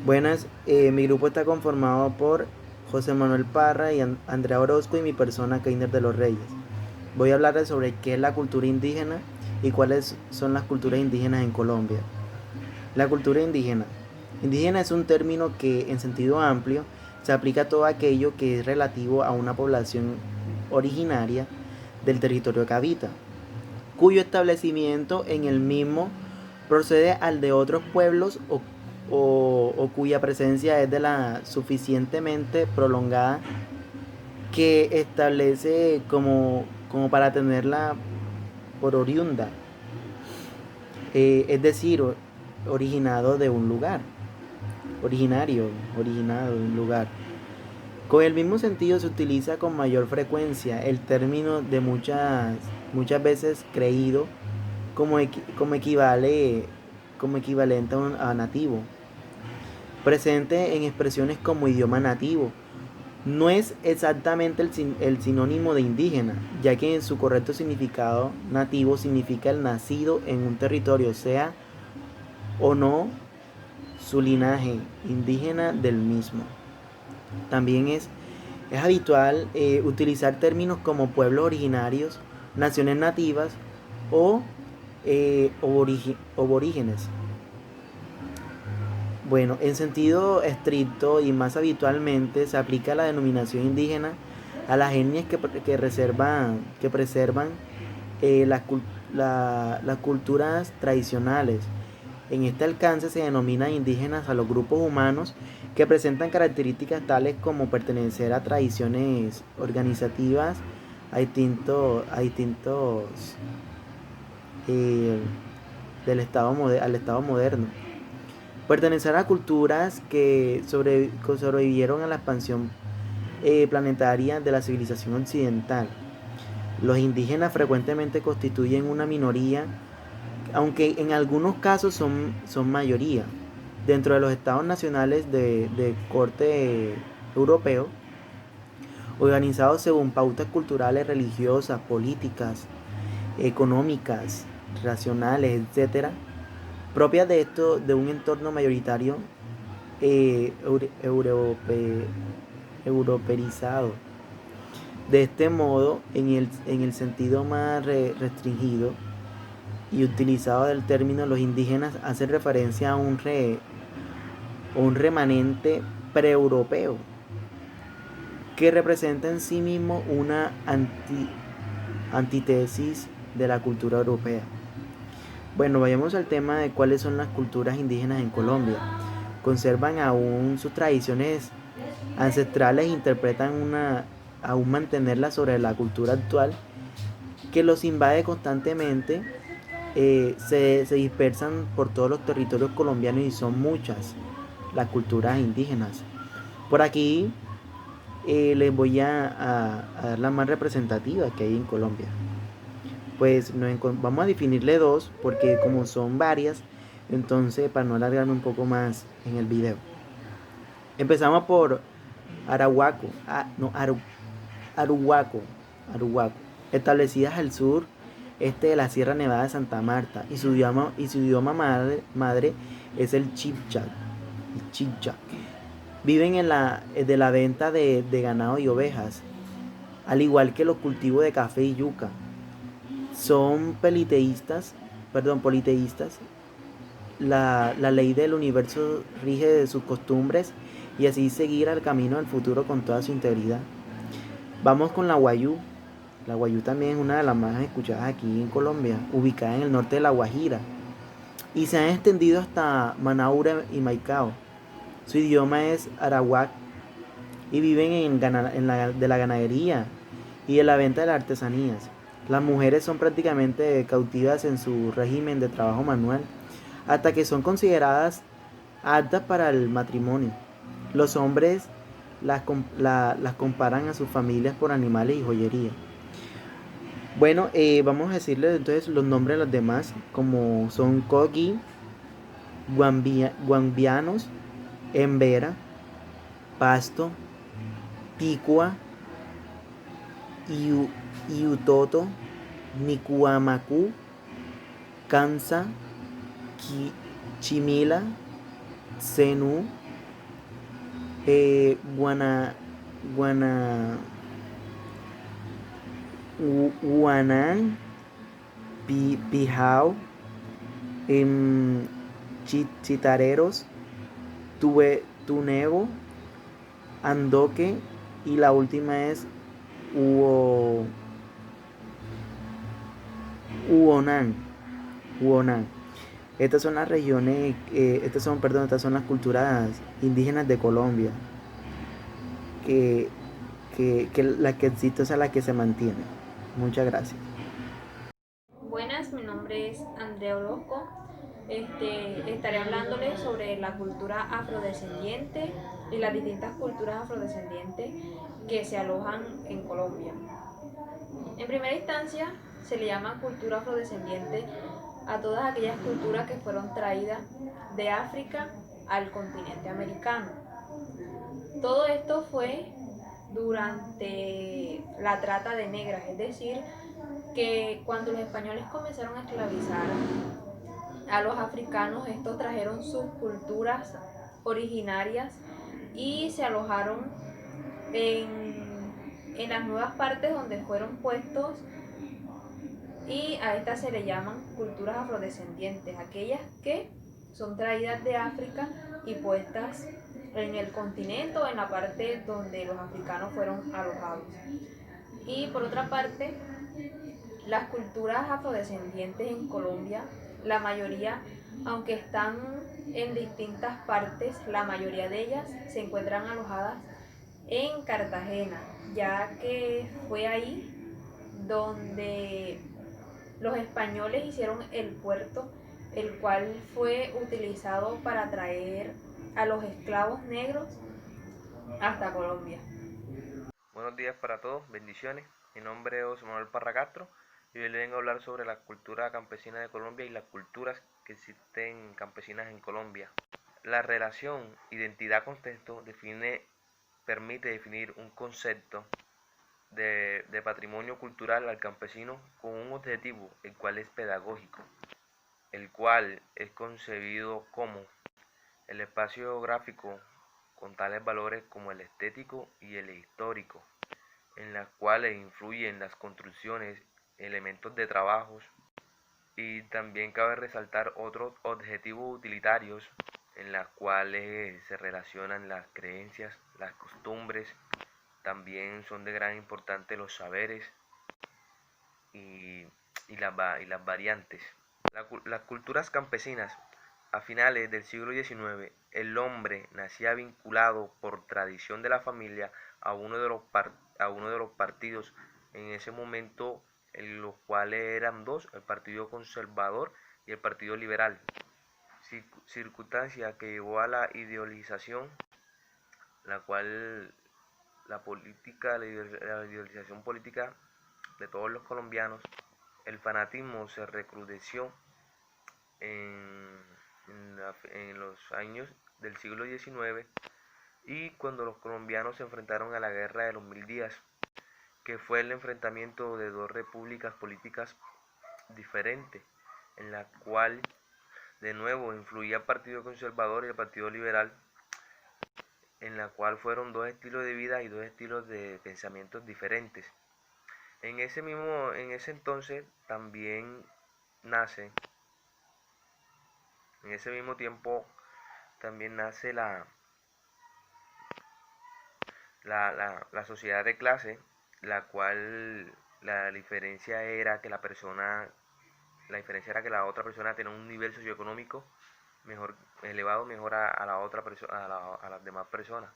Buenas, mi grupo está conformado por José Manuel Parra y Andrea Orozco y mi persona, Keiner de los Reyes. Voy a hablarles sobre qué es la cultura indígena y cuáles son las culturas indígenas en Colombia. La cultura indígena. Indígena es un término que, en sentido amplio, se aplica a todo aquello que es relativo a una población originaria del territorio que habita, cuyo establecimiento en el mismo procede al de otros pueblos o cuya presencia es de la suficientemente prolongada que establece como para tenerla por oriunda, es decir, originado de un lugar, originario, originado de un lugar. Con el mismo sentido se utiliza con mayor frecuencia el término de muchas veces creído como, como, equivale, como equivalente a nativo, presente en expresiones como idioma nativo. No es exactamente el sinónimo de indígena, ya que en su correcto significado nativo significa el nacido en un territorio, sea o no su linaje indígena del mismo. También es habitual utilizar términos como pueblos originarios, naciones nativas o aborígenes. Bueno, en sentido estricto y más habitualmente se aplica la denominación indígena a las etnias que preservan eh, las, las culturas tradicionales. En este alcance se denomina indígenas a los grupos humanos que presentan características tales como pertenecer a tradiciones organizativas, a distintos eh, al Estado moderno. Pertenecer a culturas que sobrevivieron a la expansión planetaria de la civilización occidental. Los indígenas frecuentemente constituyen una minoría, aunque en algunos casos son mayoría. Dentro de los estados nacionales de corte europeo, organizados según pautas culturales, religiosas, políticas, económicas, racionales, etcétera, propias de esto, de un entorno mayoritario eh, europe, europeizado. De este modo, en el sentido más restringido y utilizado del término, los indígenas hacen referencia a un remanente preeuropeo que representa en sí mismo una antítesis de la cultura europea. Bueno, vayamos al tema de cuáles son las culturas indígenas en Colombia. Conservan aún sus tradiciones ancestrales e interpretan aún mantenerlas sobre la cultura actual que los invade constantemente. Se dispersan por todos los territorios colombianos y son muchas las culturas indígenas. Por aquí les voy a dar la más representativa que hay en Colombia. Pues vamos a definirle dos porque como son varias, entonces para no alargarme un poco más en el video. Empezamos por Arahuaco, Aruhuaco, Aruhuaco, establecidas al sur este de la Sierra Nevada de Santa Marta y su idioma madre es el Chipcha. Viven de la venta de ganado y ovejas, al igual que los cultivos de café y yuca. Son politeístas. La ley del universo rige de sus costumbres y así seguir al camino del futuro con toda su integridad. Vamos con la Guayú. La Guayú también es una de las más escuchadas aquí en Colombia, ubicada en el norte de La Guajira. Y se han extendido hasta Manaure y Maicao. Su idioma es arawak y viven de la ganadería y de la venta de las artesanías. Las mujeres son prácticamente cautivas en su régimen de trabajo manual hasta que son consideradas aptas para el matrimonio. Los hombres las comparan a sus familias por animales y joyería. Bueno, vamos a decirles entonces los nombres de los demás, como son Kogi, Guambianos, Embera, Pasto, Picua, Iutoto, Nicuamacu, Kansa, Chimila, Zenú, Guana, Guana, Guanán, Pijao, Chitareros, Tunebo, Andoque y la última es Huonan. Huonan. Estas son las regiones, estas son las culturas indígenas de Colombia, que, que la que existe es la que se mantiene. Muchas gracias. Buenas, mi nombre es Andrea Orozco. Estaré hablándoles sobre la cultura afrodescendiente y las distintas culturas afrodescendientes que se alojan en Colombia. En primera instancia, se le llama cultura afrodescendiente a todas aquellas culturas que fueron traídas de África al continente americano. Todo esto fue durante la trata de negras, es decir, que cuando los españoles comenzaron a esclavizar a los africanos, estos trajeron sus culturas originarias y se alojaron en las nuevas partes donde fueron puestos, y a estas se le llaman culturas afrodescendientes, aquellas que son traídas de África y puestas en el continente o en la parte donde los africanos fueron alojados. Y por otra parte, las culturas afrodescendientes en Colombia, la mayoría, aunque están en distintas partes, la mayoría de ellas se encuentran alojadas en Cartagena, ya que fue ahí donde los españoles hicieron el puerto, el cual fue utilizado para traer a los esclavos negros hasta Colombia. Buenos días para todos, bendiciones. Mi nombre es José Manuel Parra Castro y hoy le vengo a hablar sobre la cultura campesina de Colombia y las culturas que existen campesinas en Colombia. La relación identidad-contexto permite definir un concepto de patrimonio cultural al campesino con un objetivo, el cual es pedagógico, el cual es concebido como el espacio geográfico con tales valores como el estético y el histórico, en las cuales influyen las construcciones, elementos de trabajos, y también cabe resaltar otros objetivos utilitarios en las cuales se relacionan las creencias, las costumbres, también son de gran importancia los saberes y, y las variantes. Las culturas campesinas. A finales del siglo XIX, el hombre nacía vinculado por tradición de la familia a a uno de los partidos en ese momento, en los cuales eran dos, el Partido Conservador y el Partido Liberal, circunstancia que llevó a la ideologización, la cual la idealización política de todos los colombianos. El fanatismo se recrudeció en, en los años del siglo XIX, y cuando los colombianos se enfrentaron a la guerra de los 1000 días, que fue el enfrentamiento de dos repúblicas políticas diferentes, en la cual de nuevo influía el Partido Conservador y el Partido Liberal, en la cual fueron dos estilos de vida y dos estilos de pensamientos diferentes. En ese entonces también nace, en ese mismo tiempo también nace la sociedad de clase, la cual la diferencia era que la otra persona tenía un nivel socioeconómico mejor elevado, mejor a la otra persona, a las demás personas.